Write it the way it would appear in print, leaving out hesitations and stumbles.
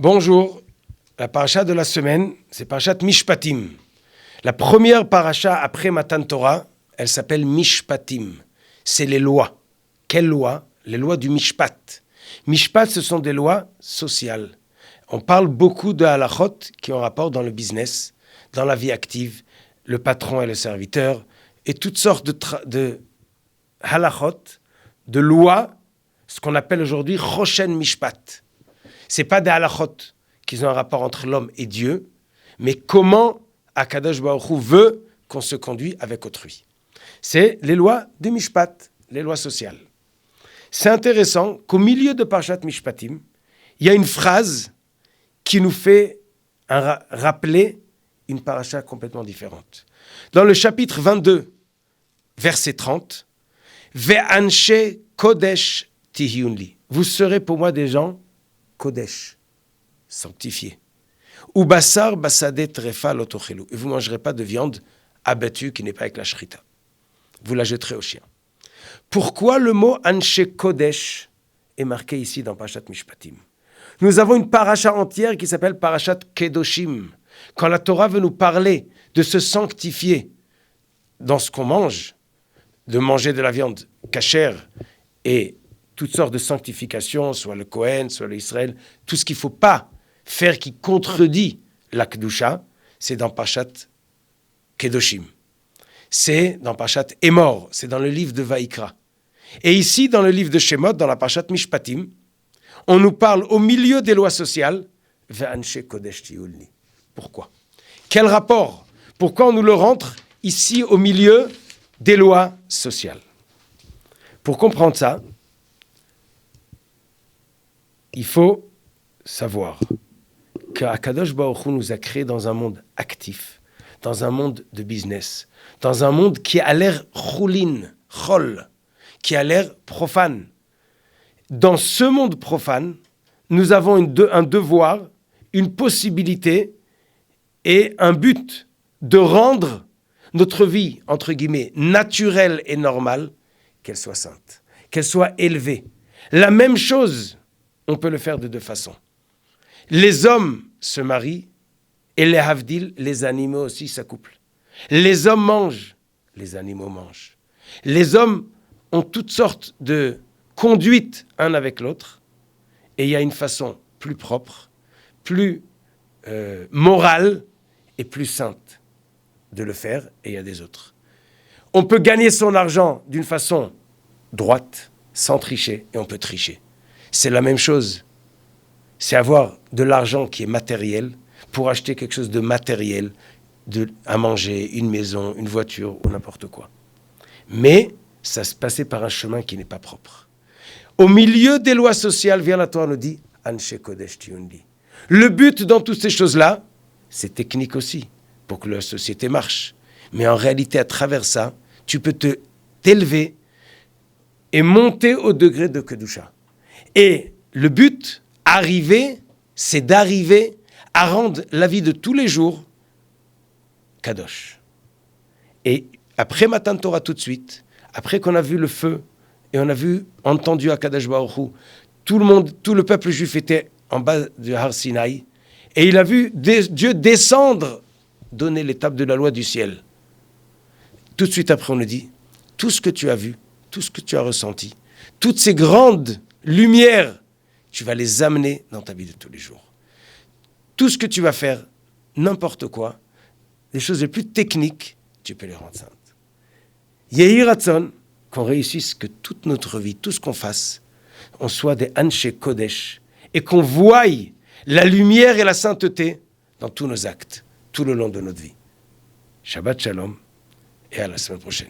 Bonjour, la paracha de la semaine, c'est parachat Mishpatim. La première paracha après Matan Torah, elle s'appelle Mishpatim. C'est les lois. Quelles lois? Les lois du Mishpat. Mishpat, ce sont des lois sociales. On parle beaucoup de halachot qui ont rapport dans le business, dans la vie active, le patron et le serviteur, et toutes sortes de halachot, de lois, ce qu'on appelle aujourd'hui Choshen Mishpat. Ce n'est pas des halachot qui ont un rapport entre l'homme et Dieu, mais comment Akadosh Baruch Hu veut qu'on se conduit avec autrui. C'est les lois du Mishpat, les lois sociales. C'est intéressant qu'au milieu de Parashat Mishpatim, il y a une phrase qui nous fait rappeler une paracha complètement différente. Dans le chapitre 22, verset 30, « Ve'anshe kodesh tihiyunli » Vous serez pour moi des gens kodesh, sanctifiés. Ou basar basadet refa lotochelu. Et vous ne mangerez pas de viande abattue qui n'est pas avec la shrita. Vous la jetterez au chien. Pourquoi le mot anshe kodesh est marqué ici dans Parashat Mishpatim? Nous avons une paracha entière qui s'appelle Parashat Kedoshim. Quand la Torah veut nous parler de se sanctifier dans ce qu'on mange, de manger de la viande cachère et toutes sortes de sanctifications, soit le Kohen, soit l'Israël, tout ce qu'il ne faut pas faire qui contredit la Kedusha, c'est dans Parashat Kedoshim. C'est dans Parashat Emor, c'est dans le livre de Vaïkra. Et ici, dans le livre de Shemot, dans la Parashat Mishpatim, on nous parle au milieu des lois sociales, Ve'anshe kodesh tihiyunli. Pourquoi? Quel rapport? Pourquoi on nous le rentre ici au milieu des lois sociales? Pour comprendre ça, il faut savoir qu'Akadosh Baruch Hu nous a créés dans un monde actif, dans un monde de business, dans un monde qui a l'air choulin, chol, qui a l'air profane. Dans ce monde profane, nous avons un devoir, une possibilité et un but de rendre notre vie, entre guillemets, naturelle et normale, qu'elle soit sainte, qu'elle soit élevée. La même chose, on peut le faire de deux façons. Les hommes se marient et les havdil, les animaux aussi s'accouplent. Les hommes mangent, les animaux mangent. Les hommes ont toutes sortes de conduites un avec l'autre et il y a une façon plus propre, plus morale et plus sainte de le faire et il y a des autres. On peut gagner son argent d'une façon droite, sans tricher, et on peut tricher. C'est la même chose. C'est avoir de l'argent qui est matériel pour acheter quelque chose de matériel, à manger, une maison, une voiture ou n'importe quoi. Mais ça se passait par un chemin qui n'est pas propre. Au milieu des lois sociales, vient la Torah nous dit Anshe kodesh tihiyunli. Le but dans toutes ces choses-là, c'est technique aussi, pour que la société marche. Mais en réalité, à travers ça, tu peux t'élever et monter au degré de Kedusha. Et le but, c'est d'arriver à rendre la vie de tous les jours Kadosh. Et après Matan Torah tout de suite, après qu'on a vu le feu et on a entendu Akadosh Baruch Hu, tout le peuple juif était en bas du Har Sinaï et il a vu Dieu descendre, donner l'étape de la loi du ciel. Tout de suite après on nous dit, tout ce que tu as vu, tout ce que tu as ressenti, toutes ces grandes lumières, tu vas les amener dans ta vie de tous les jours. Tout ce que tu vas faire, n'importe quoi, les choses les plus techniques, tu peux les rendre saintes. Yehi Ratzon, qu'on réussisse que toute notre vie, tout ce qu'on fasse, on soit des Anshe Kodesh et qu'on voie la lumière et la sainteté dans tous nos actes, tout le long de notre vie. Shabbat Shalom et à la semaine prochaine.